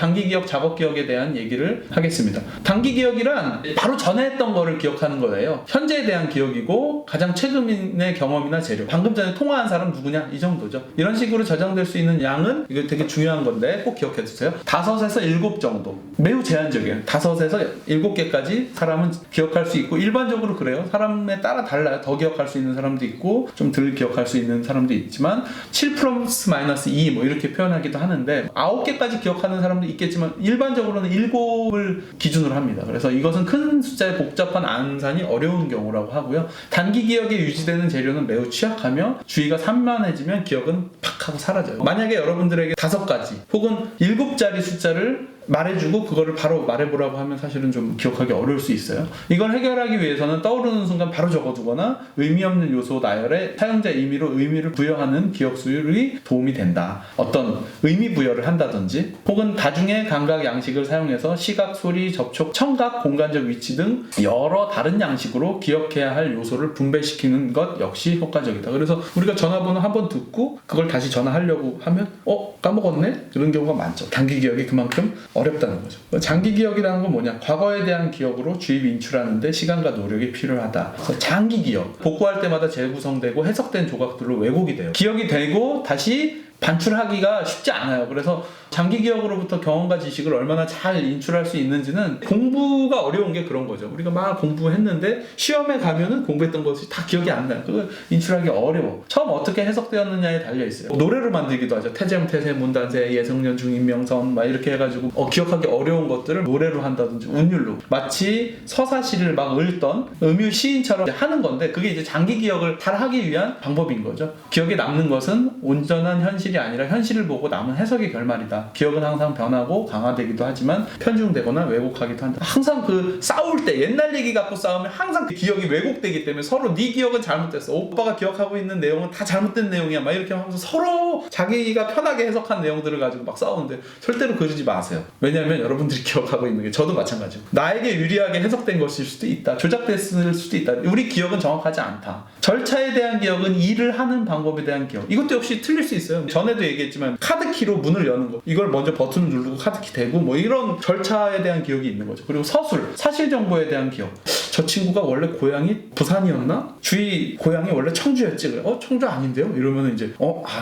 단기 기억, 작업 기억에 대한 얘기를 하겠습니다. 단기 기억이란 바로 전에 했던 거를 기억하는 거예요. 현재에 대한 기억이고 가장 최근의 경험이나 재료. 방금 전에 통화한 사람 누구냐? 이 정도죠. 이런 식으로 저장될 수 있는 양은 이거 되게 중요한 건데 꼭 기억해 두세요. 5에서 7 정도. 매우 제한적이에요. 5에서 7개까지 사람은 기억할 수 있고 일반적으로 그래요. 사람에 따라 달라요. 더 기억할 수 있는 사람도 있고 좀 덜 기억할 수 있는 사람도 있지만 7 플러스 마이너스 2 뭐 이렇게 표현하기도 하는데 9개까지 기억하는 사람도 있겠지만 일반적으로는 7을 기준으로 합니다. 그래서 이것은 큰 숫자의 복잡한 암산이 어려운 경우라고 하고요. 단기 기억에 유지되는 재료는 매우 취약하며 주의가 산만해지면 기억은 팍 하고 사라져요. 만약에 여러분들에게 5가지 혹은 7자리 숫자를 말해주고 그거를 바로 말해보라고 하면 사실은 좀 기억하기 어려울 수 있어요. 이걸 해결하기 위해서는 떠오르는 순간 바로 적어두거나 의미 없는 요소 나열에 사용자 임의로 의미를 부여하는 기억 수율이 도움이 된다. 어떤 의미 부여를 한다든지 혹은 다중의 감각 양식을 사용해서 시각, 소리, 접촉, 청각, 공간적 위치 등 여러 다른 양식으로 기억해야 할 요소를 분배시키는 것 역시 효과적이다. 그래서 우리가 전화번호 한번 듣고 그걸 다시 전화하려고 하면 까먹었네? 이런 경우가 많죠. 단기 기억이 그만큼 어렵다는 거죠. 장기 기억이라는 건 뭐냐? 과거에 대한 기억으로 주입 인출하는데 시간과 노력이 필요하다. 그래서 장기 기억, 복구할 때마다 재구성되고 해석된 조각들로 왜곡이 돼요. 기억이 되고 다시 반출하기가 쉽지 않아요. 그래서 장기 기억으로부터 경험과 지식을 얼마나 잘 인출할 수 있는지는 공부가 어려운 게 그런 거죠. 우리가 막 공부했는데 시험에 가면은 공부했던 것이 다 기억이 안 나요. 그걸 인출하기 어려워. 처음 어떻게 해석되었느냐에 달려있어요. 노래로 만들기도 하죠. 태잼, 태세, 문단세, 예성년, 중인명선 막 이렇게 해가지고 기억하기 어려운 것들을 노래로 한다든지 운율로 마치 서사시를 막 읽던 음유 시인처럼 하는 건데 그게 이제 장기 기억을 잘 하기 위한 방법인 거죠. 기억에 남는 것은 온전한 현실이 아니라 현실을 보고 남은 해석의 결말이다. 기억은 항상 변하고 강화되기도 하지만 편중되거나 왜곡하기도 한다. 항상 그 싸울 때 옛날 얘기 갖고 싸우면 항상 그 기억이 왜곡되기 때문에 서로 네 기억은 잘못됐어. 오빠가 기억하고 있는 내용은 다 잘못된 내용이야. 막 이렇게 하면서 서로 자기가 편하게 해석한 내용들을 가지고 막 싸우는데 절대로 그러지 마세요. 왜냐하면 여러분들이 기억하고 있는 게 저도 마찬가지고 나에게 유리하게 해석된 것일 수도 있다. 조작됐을 수도 있다. 우리 기억은 정확하지 않다. 절차에 대한 기억은 일을 하는 방법에 대한 기억. 이것도 역시 틀릴 수 있어요. 전에도 얘기했지만 카드키로 문을 여는 거. 이걸 먼저 버튼을 누르고 카드키 대고 뭐 이런 절차에 대한 기억이 있는 거죠. 그리고 서술, 사실 정보에 대한 기억. 저 친구가 원래 고향이 부산이었나? 주위 고향이 원래 청주였지. 그래. 청주 아닌데요? 이러면 이제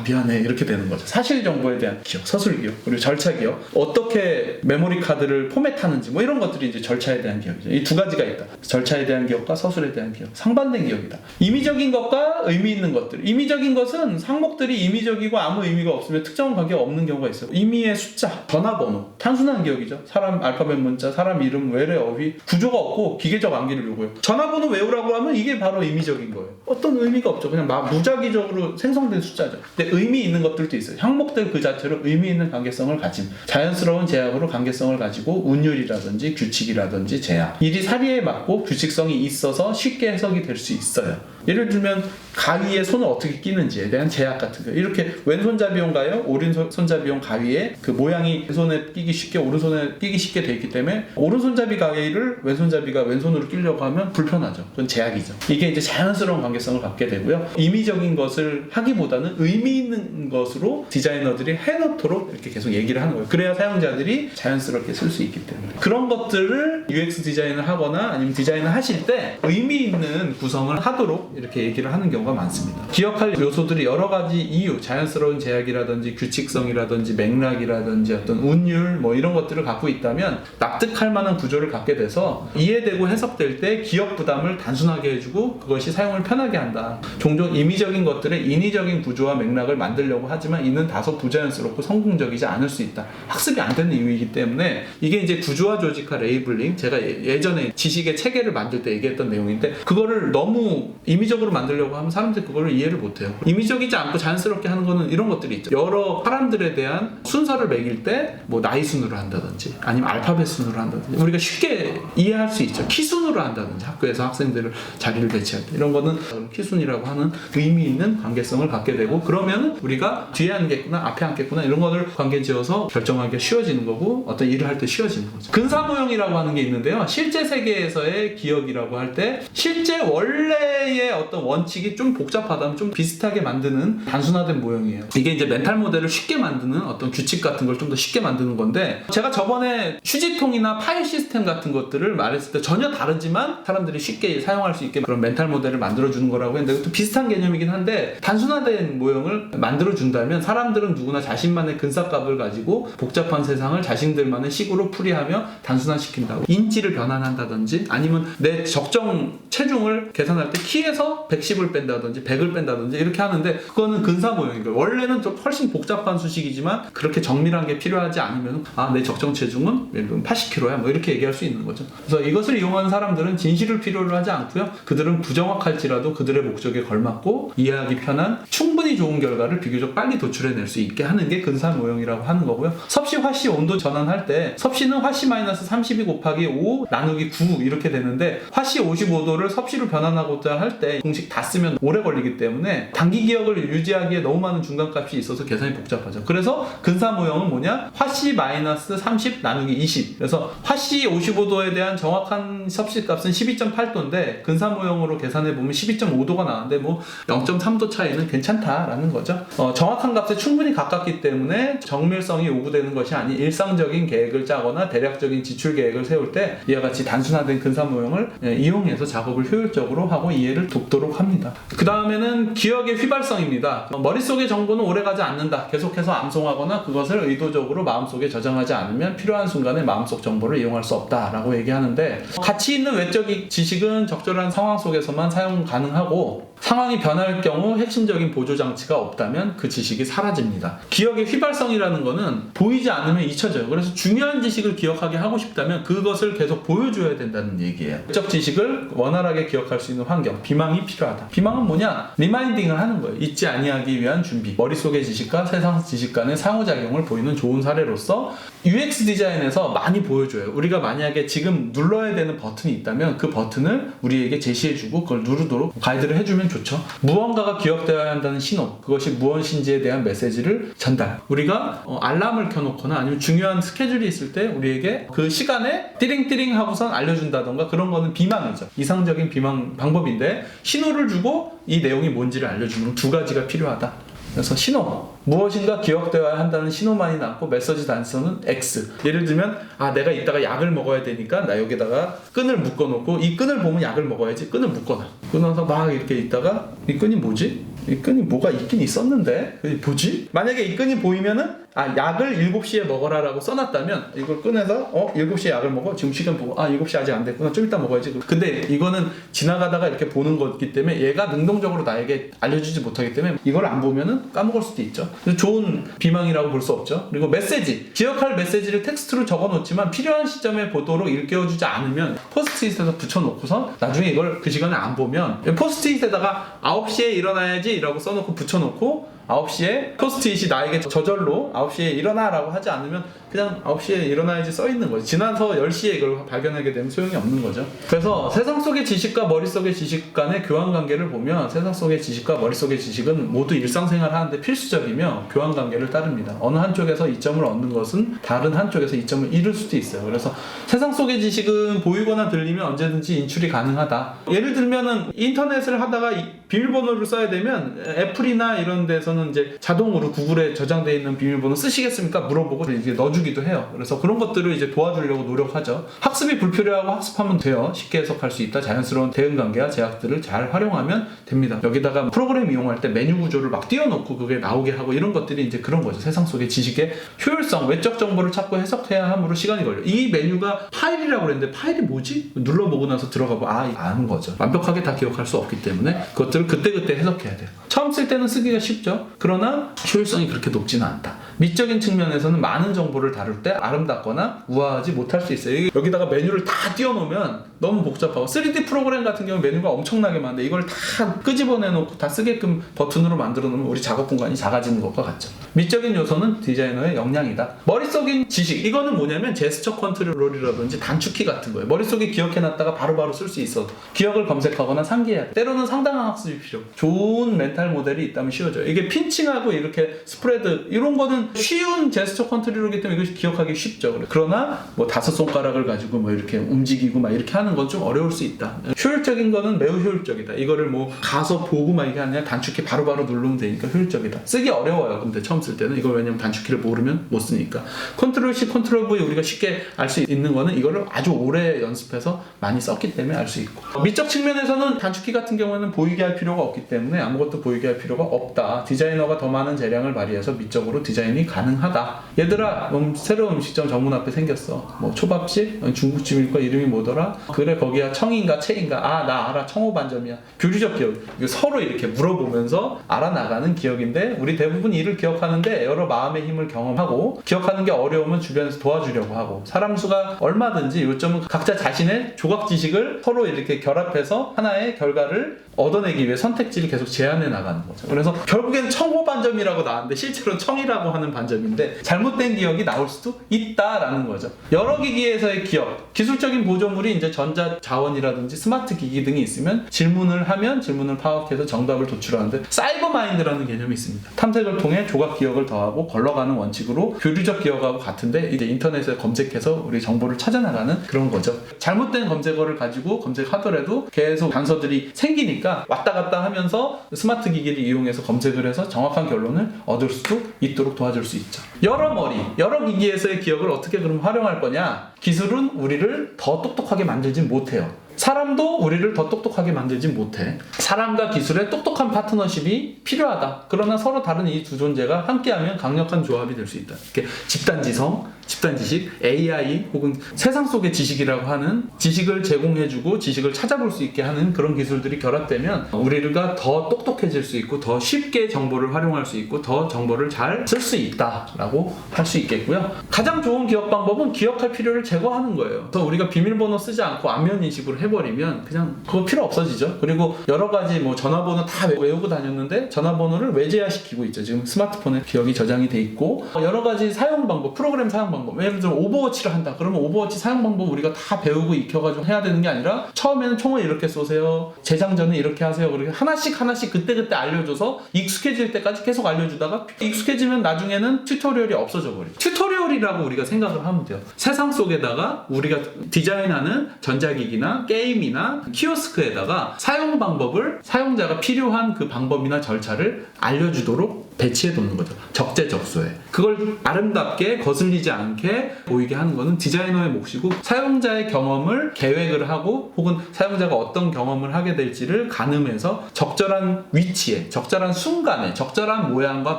미안해 이렇게 되는 거죠. 사실 정보에 대한 기억, 서술 기억, 그리고 절차 기억. 어떻게 메모리 카드를 포맷하는지 뭐 이런 것들이 이제 절차에 대한 기억이죠. 이 두 가지가 있다. 절차에 대한 기억과 서술에 대한 기억. 상반된 기억이다. 이미적인 것과 의미 있는 것들. 이미적인 것은 상목들이 이미적이고 아무 의미가 없으면 특정한 관계가 없는 경우가 있어요. 의미의 숫자, 전화번호, 단순한 기억이죠. 사람 알파벳 문자, 사람 이름, 외래 어휘, 구조가 없고 기계적 암기를 요구해요. 전화번호 외우라고 하면 이게 바로 의미적인 거예요. 어떤 의미가 없죠. 그냥 막 무작위적으로 생성된 숫자죠. 근데 의미 있는 것들도 있어요. 항목들 그 자체로 의미 있는 관계성을 가짐. 자연스러운 제약으로 관계성을 가지고 운율이라든지 규칙이라든지 제약. 일이 사리에 맞고 규칙성이 있어서 쉽게 해석이 될 수 있어요. 예를 들면 가위에 손을 어떻게 끼는지에 대한 제약 같은 거. 이렇게 왼손잡이용가요? 오른손잡이용 가위에 그 모양이 왼손에 끼기 쉽게 오른손에 끼기 쉽게 돼 있기 때문에 오른손잡이 가위를 왼손잡이가 왼손으로 끼려고 하면 불편하죠. 그건 제약이죠. 이게 이제 자연스러운 관계성을 갖게 되고요. 임의적인 것을 하기보다는 의미 있는 것으로 디자이너들이 해놓도록 이렇게 계속 얘기를 하는 거예요. 그래야 사용자들이 자연스럽게 쓸 수 있기 때문에. 그런 것들을 UX 디자인을 하거나 아니면 디자인을 하실 때 의미 있는 구성을 하도록 이렇게 얘기를 하는 경우가 많습니다. 기억할 요소들이 여러 가지 이유, 자연스러운 제약이라든지 규칙성이라든지 맥락이라든지 어떤 운율 뭐 이런 것들을 갖고 있다면 납득할 만한 구조를 갖게 돼서 이해되고 해석될 때 기억 부담을 단순하게 해주고 그것이 사용을 편하게 한다. 종종 임의적인 것들의 인위적인 구조와 맥락을 만들려고 하지만 이는 다소 부자연스럽고 성공적이지 않을 수 있다. 학습이 안 되는 이유이기 때문에 이게 이제 구조화 조직화 레이블링, 제가 예전에 지식의 체계를 만들 때 얘기했던 내용인데 그거를 너무 임의적으로 만들려고 하면 사람들이 그거를 이해를 못해요. 임의적이지 않고 자연스럽게 하는 거는 이런 것들이 있죠. 여러 사람들에 대한 순서를 매길 때 뭐 나이 순으로 한다든지 아니면 알파벳 순으로 한다든지 우리가 쉽게 이해할 수 있죠. 키 순으로 한다든지 학교에서 학생들을 자리를 배치할 때 이런 거는 키순이라고 하는 의미 있는 관계성을 갖게 되고 그러면 우리가 뒤에 앉겠구나 앞에 앉겠구나 이런 거를 관계 지어서 결정하기가 쉬워지는 거고 어떤 일을 할 때 쉬워지는 거죠. 근사모형이라고 하는 게 있는데요. 실제 세계에서의 기억이라고 할 때 실제 원래의 어떤 원칙이 좀 복잡하다면 좀 비슷하게 만드는 단순화된 모형이에요. 이게 이제 멘탈 모델을 쉽게 만드는 어떤 규칙 같은 걸 좀 더 쉽게 만드는 건데, 제가 저번에 휴지통이나 파일 시스템 같은 것들을 말했을 때 전혀 다르지만 사람들이 쉽게 사용할 수 있게 그런 멘탈 모델을 만들어주는 거라고 했는데, 또 비슷한 개념이긴 한데, 단순화된 모형을 만들어준다면 사람들은 누구나 자신만의 근사값을 가지고 복잡한 세상을 자신들만의 식으로 풀이하며 단순화시킨다고. 인지를 변환한다든지 아니면 내 적정 체중을 계산할 때 키에서 110을 뺀다든지 100을 뺀다든지 이렇게 하는데, 그거는 근사 모형인 거예요. 원래는 좀 훨씬 복잡한 수식이지만 그렇게 정밀한 게 필요하지 않으면 내 적정 체중은 80kg야 뭐 이렇게 얘기할 수 있는 거죠. 그래서 이것을 이용하는 사람들은 진실을 필요로 하지 않고요, 그들은 부정확할지라도 그들의 목적에 걸맞고 이해하기 편한 충분히 좋은 결과를 비교적 빨리 도출해낼 수 있게 하는 게 근사 모형이라고 하는 거고요. 섭씨 화씨 온도 전환할 때 섭씨는 화씨 마이너스 32 곱하기 5 나누기 9 이렇게 되는데, 화씨 55도를 섭씨로 변환하고자 할 때 공식 다 쓰면 오래 걸리기 때문에 단기 기억을 유지하기에 너무 많은 중간값이 있어서 계산이 복잡하죠. 그래서 근사 모형은 뭐냐, 화씨 마이너스 30 나누기 20. 그래서 화씨 55도에 대한 정확한 섭씨 값은 12.8도인데 근사 모형으로 계산해 보면 12.5도가 나왔는데 뭐 0.3도 차이는 괜찮다라는 거죠. 정확한 값에 충분히 가깝기 때문에 정밀성이 요구되는 것이 아닌 일상적인 계획을 짜거나 대략적인 지출 계획을 세울 때 이와 같이 단순화된 근사 모형을 이용해서 작업을 효율적으로 하고 이해를 돕도록 합니다. 그 다음에는 기억의 휘발성입니다. 머릿속의 정보는 오래가지 않는다. 계속해서 암송하거나 그것을 의도적으로 마음속에 저장하지 않으면 필요한 순간에 마음속 정보를 이용할 수 없다라고 얘기하는데, 가치 있는 외적 지식은 적절한 상황 속에서만 사용 가능하고, 상황이 변할 경우 핵심적인 보조 장치가 없다면 그 지식이 사라집니다. 기억의 휘발성이라는 거는 보이지 않으면 잊혀져요. 그래서 중요한 지식을 기억하게 하고 싶다면 그것을 계속 보여줘야 된다는 얘기예요. 외적 지식을 원활하게 기억할 수 있는 환경, 비망이 필요하다. 비망은 뭐냐? 리마인딩을 하는 거예요. 잊지 아니하기 위한 준비. 머릿속의 지식과 세상 지식 간의 상호작용을 보이는 좋은 사례로서 UX 디자인에서 많이 보여줘요. 우리가 만약에 지금 눌러야 되는 버튼이 있다면 그 버튼을 우리에게 제시해주고 그걸 누르도록 가이드를 해주면 좋죠. 무언가가 기억되어야 한다는 신호, 그것이 무엇인지에 대한 메시지를 전달. 우리가 알람을 켜놓거나 아니면 중요한 스케줄이 있을 때 우리에게 그 시간에 띠링띠링 하고선 알려준다던가, 그런 거는 비망이죠. 이상적인 비망 방법인데, 신호를 주고 이 내용이 뭔지를 알려주는 두 가지가 필요하다. 그래서 신호, 무엇인가 기억되어야 한다는 신호만이 남고 메시지 단서는 X. 예를 들면 내가 이따가 약을 먹어야 되니까 나 여기다가 끈을 묶어놓고, 이 끈을 보면 약을 먹어야지 끈을 묶어놔. 끊어서 막 이렇게 있다가 이 끈이 뭐지? 이 끈이 뭐가 있긴 있었는데 이게 뭐지? 만약에 이 끈이 보이면은 약을 7시에 먹어라 라고 써놨다면 이걸 꺼내서 7시에 약을 먹어? 지금 시간 보고 7시 아직 안 됐구나, 좀 이따 먹어야지. 근데 이거는 지나가다가 이렇게 보는 거기 때문에 얘가 능동적으로 나에게 알려주지 못하기 때문에 이걸 안 보면은 까먹을 수도 있죠. 좋은 비망이라고 볼 수 없죠. 그리고 메시지, 기억할 메시지를 텍스트로 적어놓지만 필요한 시점에 보도록 일깨워주지 않으면 포스트잇에다 붙여놓고서 나중에 이걸 그 시간에 안 보면, 포스트잇에다가 9시에 일어나야지 라고 써놓고 붙여놓고 9시에 포스트잇이 나에게 저절로 9시에 일어나라고 하지 않으면 그냥 9시에 일어나야지 써있는 거지. 지나서 10시에 이걸 발견하게 되면 소용이 없는 거죠. 그래서 세상 속의 지식과 머릿속의 지식 간의 교환관계를 보면, 세상 속의 지식과 머릿속의 지식은 모두 일상생활 하는데 필수적이며 교환관계를 따릅니다. 어느 한쪽에서 이점을 얻는 것은 다른 한쪽에서 이점을 잃을 수도 있어요. 그래서 세상 속의 지식은 보이거나 들리면 언제든지 인출이 가능하다. 예를 들면은 인터넷을 하다가 비밀번호를 써야 되면 애플이나 이런 데서는 이제 자동으로 구글에 저장되어 있는 비밀번호 쓰시겠습니까? 물어보고 이제 넣어주기도 해요. 그래서 그런 것들을 이제 도와주려고 노력하죠. 학습이 불필요하고 학습하면 돼요. 쉽게 해석할 수 있다. 자연스러운 대응관계와 제약들을 잘 활용하면 됩니다. 여기다가 프로그램 이용할 때 메뉴 구조를 막 띄워놓고 그게 나오게 하고 이런 것들이 이제 그런 거죠. 세상 속의 지식의 효율성, 외적 정보를 찾고 해석해야 함으로 시간이 걸려요. 이 메뉴가 파일이라고 그랬는데 파일이 뭐지? 눌러보고 나서 들어가고 아는 거죠. 완벽하게 다 기억할 수 없기 때문에 그것들을 그때그때 해석해야 돼요. 처음 쓸 때는 쓰기가 쉽죠. 그러나 효율성이 그렇게 높지는 않다. 미적인 측면에서는 많은 정보를 다룰 때 아름답거나 우아하지 못할 수 있어요. 여기다가 메뉴를 다 띄워놓으면 너무 복잡하고, 3D 프로그램 같은 경우 메뉴가 엄청나게 많은데 이걸 다 끄집어내놓고 다 쓰게끔 버튼으로 만들어 놓으면 우리 작업 공간이 작아지는 것과 같죠. 미적인 요소는 디자이너의 역량이다. 머릿속인 지식, 이거는 뭐냐면 제스처 컨트롤이라든지 단축키 같은 거예요. 머릿속에 기억해놨다가 바로바로 쓸 수 있어도 기억을 검색하거나 상기해야 돼. 때로는 상당한 학습이 필요. 좋은 멘탈 모델이 있다면 쉬워져요. 이게 핀칭하고 이렇게 스프레드 이런 거는 이거는 쉬운 제스처 컨트롤이기 때문에 이것이 기억하기 쉽죠. 그러나 뭐 5손가락을 가지고 뭐 이렇게 움직이고 막 이렇게 하는 건 좀 어려울 수 있다. 효율적인 거는 매우 효율적이다. 이거를 뭐 가서 보고 막 이게 아니라 단축키 바로바로 누르면 되니까 효율적이다. 쓰기 어려워요. 근데 처음 쓸 때는 이걸 왜냐면 단축키를 모르면 못 쓰니까. 컨트롤 C, 컨트롤 V 우리가 쉽게 알 수 있는 거는 이거를 아주 오래 연습해서 많이 썼기 때문에 알 수 있고, 미적 측면에서는 단축키 같은 경우에는 보이게 할 필요가 없기 때문에 아무것도 보이게 할 필요가 없다. 디자이너가 더 많은 재량을 발휘해서 미적으로 디자인이 가능하다. 얘들아, 새로운 음식점 정문 앞에 생겼어. 뭐 초밥집? 중국집일까? 이름이 뭐더라? 그래, 거기야 청인가 채인가? 아, 나 알아. 청호반점이야. 교류적 기억. 서로 이렇게 물어보면서 알아나가는 기억인데, 우리 대부분 이를 기억하는데 여러 마음의 힘을 경험하고, 기억하는 게 어려우면 주변에서 도와주려고 하고, 사람 수가 얼마든지 요점은 각자 자신의 조각 지식을 서로 이렇게 결합해서 하나의 결과를 얻어내기 위해 선택지를 계속 제한해 나가는 거죠. 그래서 결국엔 청호반점이라고 나왔는데 실제로 청이라고 하는 반점인데 잘못된 기억이 나올 수도 있다라는 거죠. 여러 기기에서의 기억, 기술적인 보조물이 이제 전자자원이라든지 스마트 기기 등이 있으면 질문을 하면 질문을 파악해서 정답을 도출하는데, 사이버 마인드라는 개념이 있습니다. 탐색을 통해 조각 기억을 더하고 걸러가는 원칙으로 교류적 기억하고 같은데, 이제 인터넷에 검색해서 우리 정보를 찾아나가는 그런 거죠. 잘못된 검색어를 가지고 검색하더라도 계속 단서들이 생기니까 왔다 갔다 하면서 스마트 기기를 이용해서 검색을 해서 정확한 결론을 얻을 수 있도록 도와줄 수 있죠. 여러 기기에서의 기억을 어떻게 그럼 활용할 거냐? 기술은 우리를 더 똑똑하게 만들지 못해요. 사람도 우리를 더 똑똑하게 만들지 못해. 사람과 기술의 똑똑한 파트너십이 필요하다. 그러나 서로 다른 이 두 존재가 함께하면 강력한 조합이 될 수 있다. 이렇게 집단지성, 집단지식, AI 혹은 세상 속의 지식이라고 하는, 지식을 제공해주고 지식을 찾아볼 수 있게 하는 그런 기술들이 결합되면 우리가 더 똑똑해질 수 있고 더 쉽게 정보를 활용할 수 있고 더 정보를 잘 쓸 수 있다라고 할 수 있겠고요. 가장 좋은 기억 방법은 기억할 필요를 제거하는 거예요. 또 우리가 비밀번호 쓰지 않고 안면 인식으로 해버리면 그냥 그거 필요 없어지죠. 그리고 여러 가지 뭐 전화번호 다 외우고 다녔는데 전화번호를 외제화시키고 있죠. 지금 스마트폰에 기억이 저장이 돼 있고, 여러 가지 사용 방법, 프로그램 사용 방법, 예를 들어 오버워치를 한다. 그러면 오버워치 사용 방법 우리가 다 배우고 익혀가지고 해야 되는 게 아니라 처음에는 총을 이렇게 쏘세요. 재장전은 이렇게 하세요. 그렇게 하나씩 그때그때 알려줘서 익숙해질 때까지 계속 알려주다가 익숙해지면 나중에는 튜토리얼이 없어져 버려요. 튜토리얼이라고 우리가 생각을 하면 돼요. 세상 속에다가 우리가 디자인하는 전자기기나 게임이나 키오스크에다가 사용 방법을, 사용자가 필요한 그 방법이나 절차를 알려주도록 배치해 놓는 거죠. 적재적소에. 그걸 아름답게 거슬리지 않게 보이게 하는 거는 디자이너의 몫이고, 사용자의 경험을 계획을 하고 혹은 사용자가 어떤 경험을 하게 될지를 가늠해서 적절한 위치에, 적절한 순간에, 적절한 모양과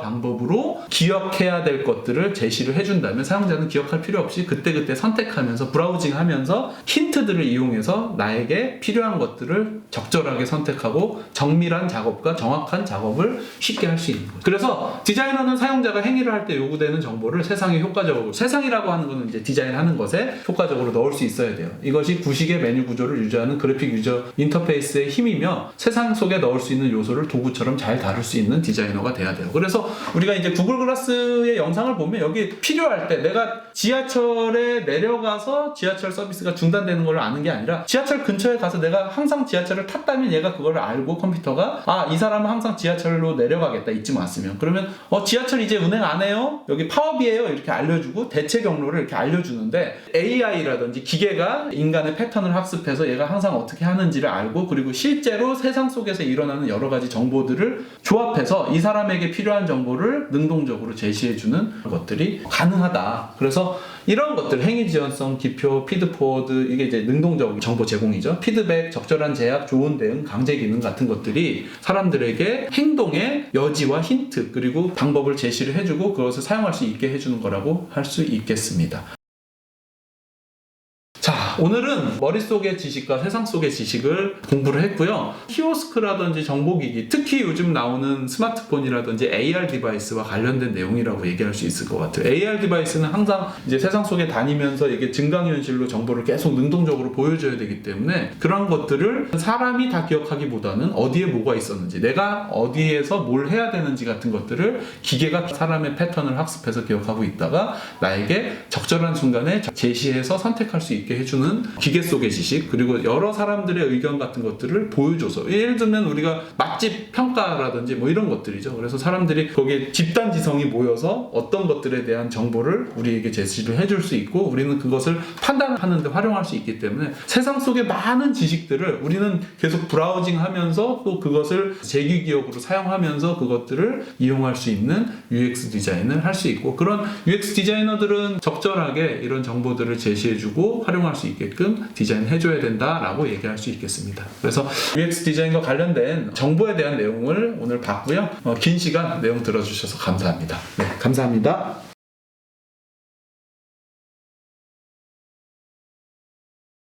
방법으로 기억해야 될 것들을 제시를 해준다면 사용자는 기억할 필요 없이 그때그때 선택하면서 브라우징하면서 힌트들을 이용해서 나에게 필요한 것들을 적절하게 선택하고 정밀한 작업과 정확한 작업을 쉽게 할 수 있는 거죠. 그래서 디자이너는 사용자가 행위를 할 때 요구되는 정보를 세상에 효과적으로, 세상이라고 하는 것은 이제 디자인하는 것에 효과적으로 넣을 수 있어야 돼요. 이것이 구식의 메뉴 구조를 유지하는 그래픽 유저 인터페이스의 힘이며, 세상 속에 넣을 수 있는 요소를 도구처럼 잘 다룰 수 있는 디자이너가 돼야 돼요. 그래서 우리가 이제 구글 글라스의 영상을 보면 여기 필요할 때, 내가 지하철에 내려가서 지하철 서비스가 중단되는 걸 아는 게 아니라 지하철 근처에 가서 내가 항상 지하철을 탔다면 얘가 그걸 알고, 컴퓨터가 이 사람은 항상 지하철로 내려가겠다, 이쯤 왔으면. 그러면 지하철 이제 운행 안 해요? 여기 파업이에요? 이렇게 알려주고 대체 경로를 이렇게 알려주는데, AI라든지 기계가 인간의 패턴을 학습해서 얘가 항상 어떻게 하는지를 알고, 그리고 실제로 세상 속에서 일어나는 여러 가지 정보들을 조합해서 이 사람에게 필요한 정보를 능동적으로 제시해주는 것들이 가능하다. 그래서 이런 것들, 행위 지연성, 기표, 피드포워드, 이게 이제 능동적 정보 제공이죠. 피드백, 적절한 제약, 좋은 대응, 강제 기능 같은 것들이 사람들에게 행동의 여지와 힌트, 그리고 방법을 제시를 해주고 그것을 사용할 수 있게 해주는 거라고 할 수 있겠습니다. 자, 오늘은 머릿속의 지식과 세상 속의 지식을 공부를 했고요. 키오스크라든지 정보기기, 특히 요즘 나오는 스마트폰이라든지 AR 디바이스와 관련된 내용이라고 얘기할 수 있을 것 같아요. AR 디바이스는 항상 이제 세상 속에 다니면서 이게 증강현실로 정보를 계속 능동적으로 보여줘야 되기 때문에 그런 것들을 사람이 다 기억하기보다는 어디에 뭐가 있었는지, 내가 어디에서 뭘 해야 되는지 같은 것들을 기계가 사람의 패턴을 학습해서 기억하고 있다가 나에게 적절한 순간에 제시해서 선택할 수 있게 해주는 또는 기계 속의 지식, 그리고 여러 사람들의 의견 같은 것들을 보여줘서, 예를 들면 우리가 맛집 평가라든지 뭐 이런 것들이죠. 그래서 사람들이 거기에 집단지성이 모여서 어떤 것들에 대한 정보를 우리에게 제시를 해줄 수 있고, 우리는 그것을 판단하는 데 활용할 수 있기 때문에 세상 속의 많은 지식들을 우리는 계속 브라우징 하면서 또 그것을 재규기억으로 사용하면서 그것들을 이용할 수 있는 UX 디자인을 할 수 있고, 그런 UX 디자이너들은 적절하게 이런 정보들을 제시해주고 활용할 수 있게끔 디자인해줘야 된다라고 얘기할 수 있겠습니다. 그래서 UX 디자인과 관련된 정보에 대한 내용을 오늘 봤고요. 긴 시간 내용 들어주셔서 감사합니다. 네, 감사합니다.